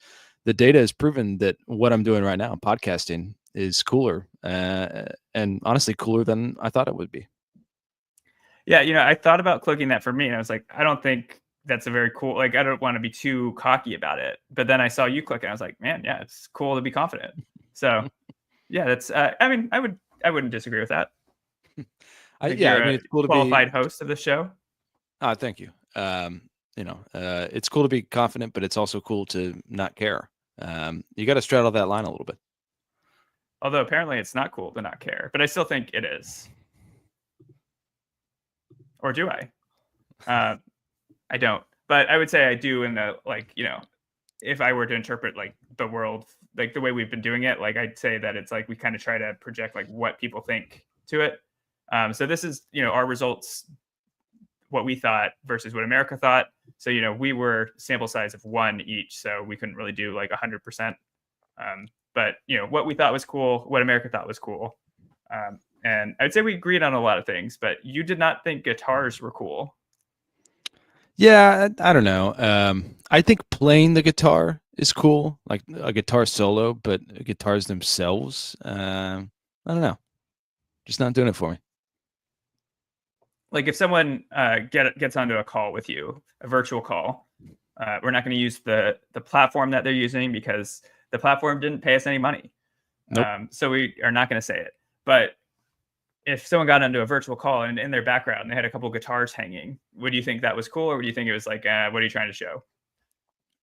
the data has proven that what I'm doing right now, podcasting, is cooler, and honestly cooler than I thought it would be. Yeah, I thought about clicking that for me, and I was like, I don't think that's a very cool. Like, I don't want to be too cocky about it. But then I saw you click, and I was like, man, yeah, it's cool to be confident. So. Yeah, that's. I mean, I wouldn't disagree with that. It's cool to be qualified host of the show. Thank you. It's cool to be confident, but it's also cool to not care. You got to straddle that line a little bit. Although apparently it's not cool to not care, but I still think it is. Or do I? I don't. But I would say I do in the if I were to interpret like the world, like the way we've been doing it, like I'd say that it's like we kind of try to project like what people think to it. So this is, our results, what we thought versus what America thought. So, we were sample size of 1 each, so we couldn't really do like 100%. But, what we thought was cool, what America thought was cool. And I'd say we agreed on a lot of things, but you did not think guitars were cool. Yeah, I don't know. I think playing the guitar is cool, like a guitar solo, but guitars themselves, I don't know. Just not doing it for me. Like if someone gets onto a call with you, a virtual call, we're not going to use the platform that they're using because the platform didn't pay us any money. Nope. So we are not going to say it. But if someone got onto a virtual call and in their background they had a couple guitars hanging, would you think that was cool, or would you think it was like, what are you trying to show?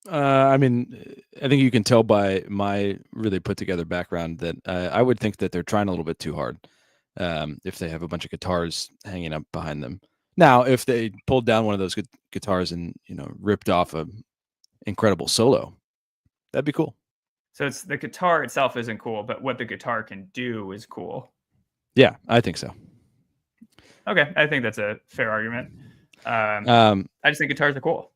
I mean, I think you can tell by my really put together background that I would think that they're trying a little bit too hard if they have a bunch of guitars hanging up behind them. Now, if they pulled down one of those guitars and ripped off a incredible solo, that'd be cool. So it's the guitar itself isn't cool, but what the guitar can do is cool. Yeah, I think so. Okay, I think that's a fair argument. I just think guitars are cool.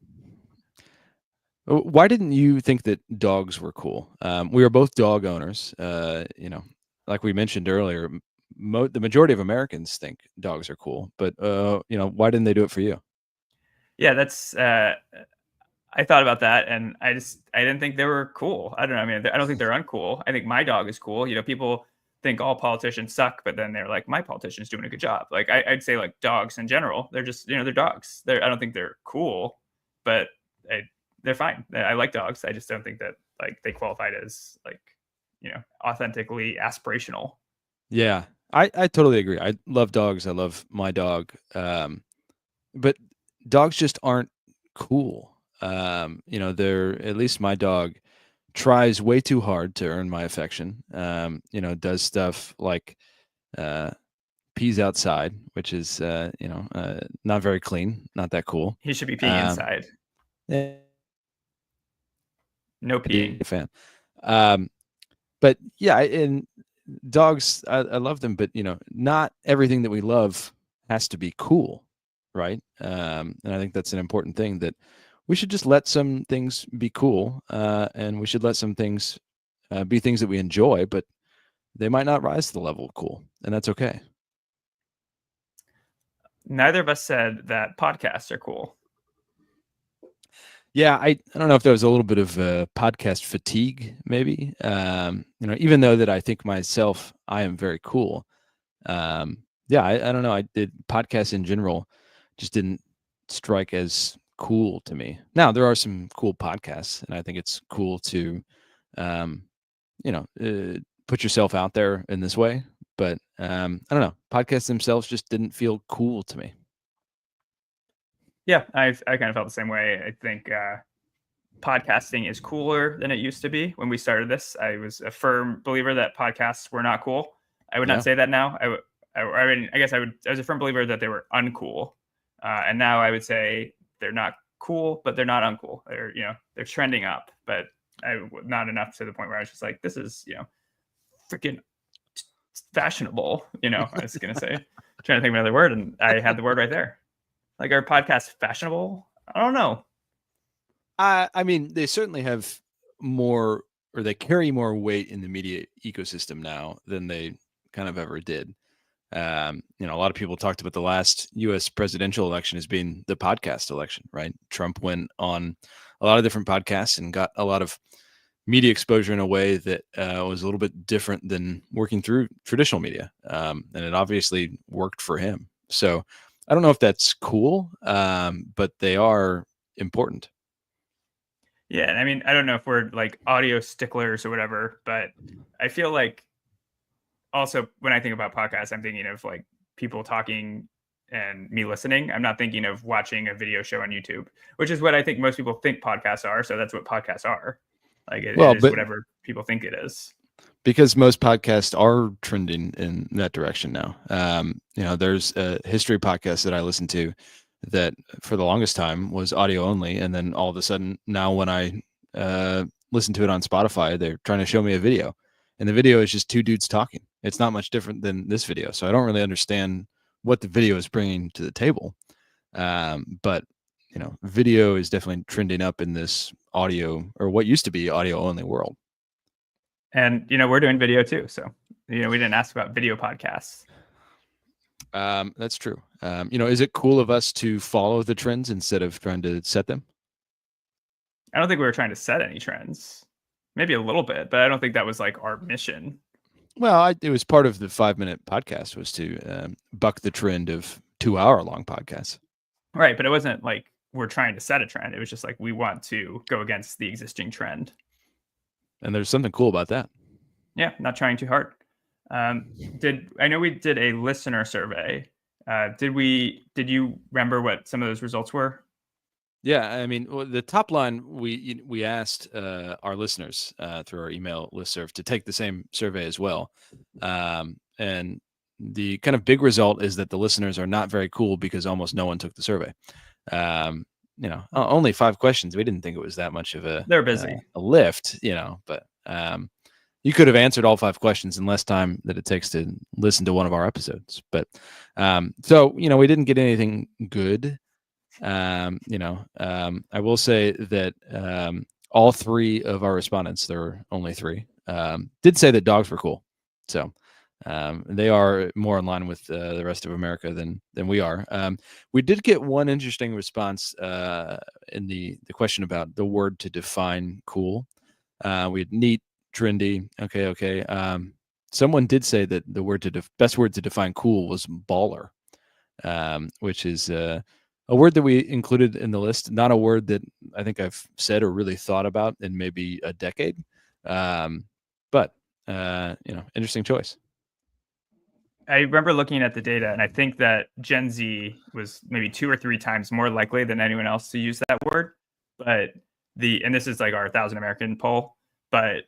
Why didn't you think that dogs were cool? We are both dog owners. Like we mentioned earlier, the majority of Americans think dogs are cool, but why didn't they do it for you? Yeah, that's. I thought about that, and I didn't think they were cool. I don't know. I mean, I don't think they're uncool. I think my dog is cool. People think all politicians suck, but then they're like, my politician's doing a good job. Like I'd say like dogs in general, they're just, they're dogs. I don't think they're cool, but they're fine. I like dogs. I just don't think that like they qualified as like, authentically aspirational. Yeah, I totally agree. I love dogs. I love my dog. But dogs just aren't cool. They're, at least my dog tries way too hard to earn my affection. Does stuff like pees outside, which is not very clean, not that cool. He should be peeing inside. No peeing. Fan. But yeah, and dogs, I love them, but not everything that we love has to be cool, right? And I think that's an important thing, that we should just let some things be cool, and we should let some things be things that we enjoy, but they might not rise to the level of cool, and that's okay. Neither of us said that podcasts are cool. Yeah, I don't know if there was a little bit of podcast fatigue, maybe. Even though that I think myself, I am very cool. I don't know. Podcasts in general just didn't strike as cool to me. Now there are some cool podcasts, and I think it's cool to, put yourself out there in this way. But I don't know. Podcasts themselves just didn't feel cool to me. Yeah, I kind of felt the same way. I think podcasting is cooler than it used to be. When we started this, I was a firm believer that podcasts were not cool. I would not say that now. I guess I was a firm believer that they were uncool. And now I would say they're not cool, but they're not uncool. They're trending up, but not enough to the point where I was just like, this is, freaking fashionable. I was going to say, trying to think of another word, and I had the word right there. Like, our podcast fashionable? I don't know. I mean, they certainly have more, or they carry more weight in the media ecosystem now than they kind of ever did. A lot of people talked about the last U.S. presidential election as being the podcast election, right? Trump went on a lot of different podcasts and got a lot of media exposure in a way that was a little bit different than working through traditional media. And it obviously worked for him. So I don't know if that's cool, but they are important. Yeah, I mean, I don't know if we're like audio sticklers or whatever, but I feel like also when I think about podcasts, I'm thinking of like people talking and me listening. I'm not thinking of watching a video show on YouTube, which is what I think most people think podcasts are. So that's what podcasts are. Like it is whatever people think it is. Because most podcasts are trending in that direction now. There's a history podcast that I listen to that for the longest time was audio only. And then all of a sudden now when I listen to it on Spotify, they're trying to show me a video, and the video is just two dudes talking. It's not much different than this video, so I don't really understand what the video is bringing to the table. But video is definitely trending up in this audio, or what used to be audio only world. And we're doing video too, so we didn't ask about video podcasts. That's true. Is it cool of us to follow the trends instead of trying to set them? I don't think we were trying to set any trends. Maybe a little bit, but I don't think that was like our mission. Well, it was part of the 5-minute podcast was to buck the trend of 2-hour-long podcasts. Right, but it wasn't like we're trying to set a trend. It was just like we want to go against the existing trend. And there's something cool about that. Yeah, not trying too hard. I know we did a listener survey. Did you remember what some of those results were? Yeah, I mean, the top line, we asked our listeners through our email listserv to take the same survey as well, and the kind of big result is that the listeners are not very cool because almost no one took the survey. Only 5 questions. We didn't think it was that much of they're busy a lift, but you could have answered all 5 questions in less time that it takes to listen to one of our episodes. But so we didn't get anything good. I will say that all 3 of our respondents, there were only 3, did say that dogs were cool. So they are more in line with the rest of America than we are. We did get one interesting response in the question about the word to define cool. We had neat, trendy. Okay. Someone did say that the best word to define cool was baller, which is a word that we included in the list. Not a word that I think I've said or really thought about in maybe a decade. But interesting choice. I remember looking at the data, and I think that Gen Z was maybe 2 or 3 times more likely than anyone else to use that word. But and this is like our 1,000 American poll, but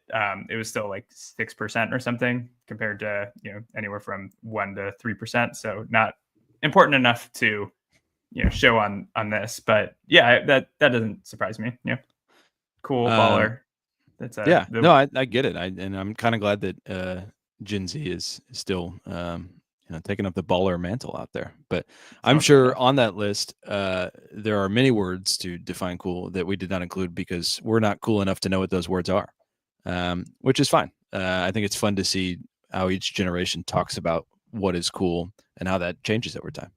it was still like 6% or something compared to anywhere from 1 to 3%. So not important enough to show on this. But yeah, that doesn't surprise me. Cool, baller. That's I get it. And I'm kind of glad that Gen Z is still taking up the baller mantle out there. But I'm sure on that list there are many words to define cool that we did not include because we're not cool enough to know what those words are, which is fine. I think it's fun to see how each generation talks about what is cool and how that changes over time.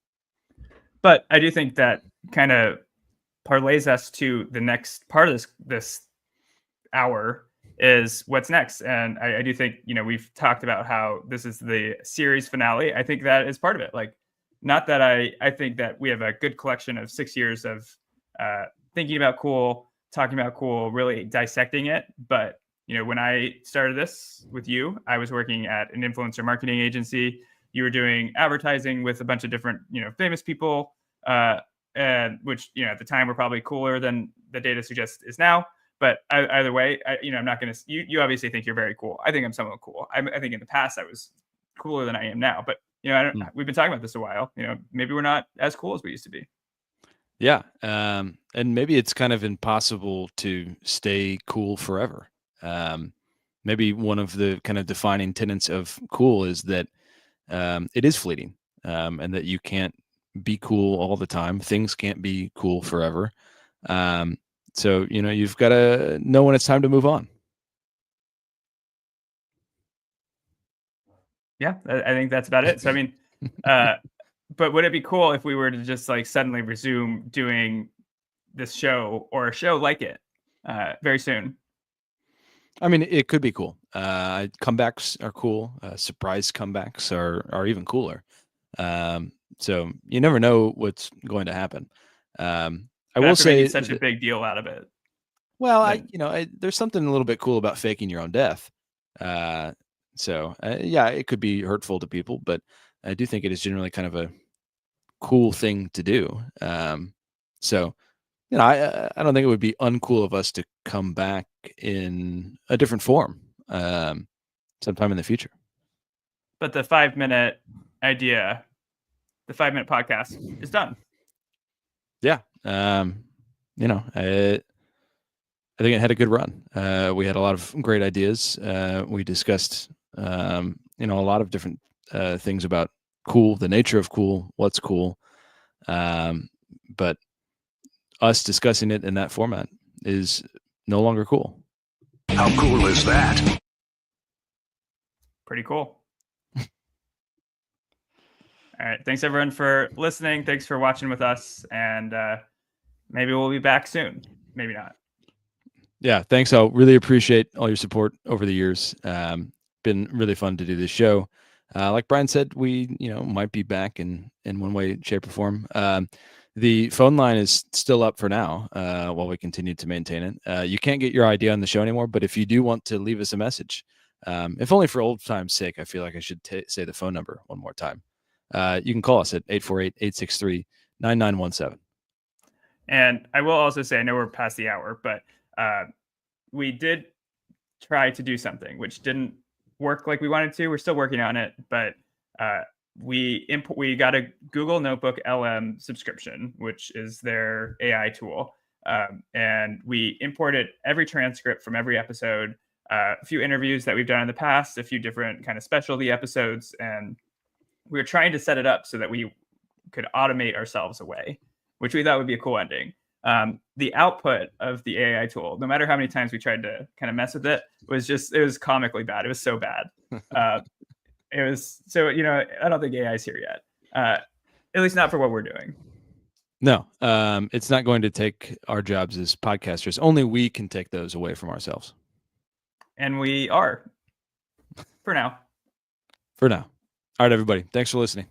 But I do think that kind of parlays us to the next part of this hour is what's next. And I do think, we've talked about how this is the series finale. I think that is part of it. Like, not that I think that we have a good collection of 6 years of thinking about cool, talking about cool, really dissecting it. But, when I started this with you, I was working at an influencer marketing agency. You were doing advertising with a bunch of different, famous people, and which, at the time were probably cooler than the data suggests is now. But either way, I'm not going to. You obviously think you're very cool. I think I'm somewhat cool. I think in the past I was cooler than I am now. But we've been talking about this a while. Maybe we're not as cool as we used to be. Yeah, and maybe it's kind of impossible to stay cool forever. Maybe one of the kind of defining tenets of cool is that it is fleeting, and that you can't be cool all the time. Things can't be cool forever. So, you've got to know when it's time to move on. Yeah, I think that's about it. So, I mean, but would it be cool if we were to just like suddenly resume doing this show or a show like it very soon? I mean, it could be cool. Comebacks are cool. Surprise comebacks are even cooler. So you never know what's going to happen. I will say such a big deal out of it. Well, there's something a little bit cool about faking your own death. So it could be hurtful to people, but I do think it is generally kind of a cool thing to do. So, I don't think it would be uncool of us to come back in a different form sometime in the future. But the 5-minute idea, the 5-minute podcast is done. Yeah. I think it had a good run. We had a lot of great ideas. We discussed, a lot of different things about cool, the nature of cool, what's cool. But us discussing it in that format is no longer cool. How cool is that? Pretty cool. All right. Thanks everyone for listening. Thanks for watching with us. And maybe we'll be back soon. Maybe not. Yeah. Thanks. I really appreciate all your support over the years. Been really fun to do this show. Like Brian said, we, might be back in one way, shape or form. The phone line is still up for now while we continue to maintain it. You can't get your idea on the show anymore, but if you do want to leave us a message, if only for old time's sake, I feel like I should say the phone number one more time. You can call us at 848-863-9917. And I will also say, I know we're past the hour, but we did try to do something which didn't work like we wanted to. We're still working on it, but we got a Google Notebook LM subscription, which is their AI tool. And we imported every transcript from every episode, a few interviews that we've done in the past, a few different kind of specialty episodes, and we were trying to set it up so that we could automate ourselves away, which we thought would be a cool ending. The output of the AI tool, no matter how many times we tried to kind of mess with it, it was comically bad. It was so bad. It was so, I don't think AI is here yet, at least not for what we're doing. No, it's not going to take our jobs as podcasters. Only we can take those away from ourselves. And we are, for now. For now. All right, everybody. Thanks for listening.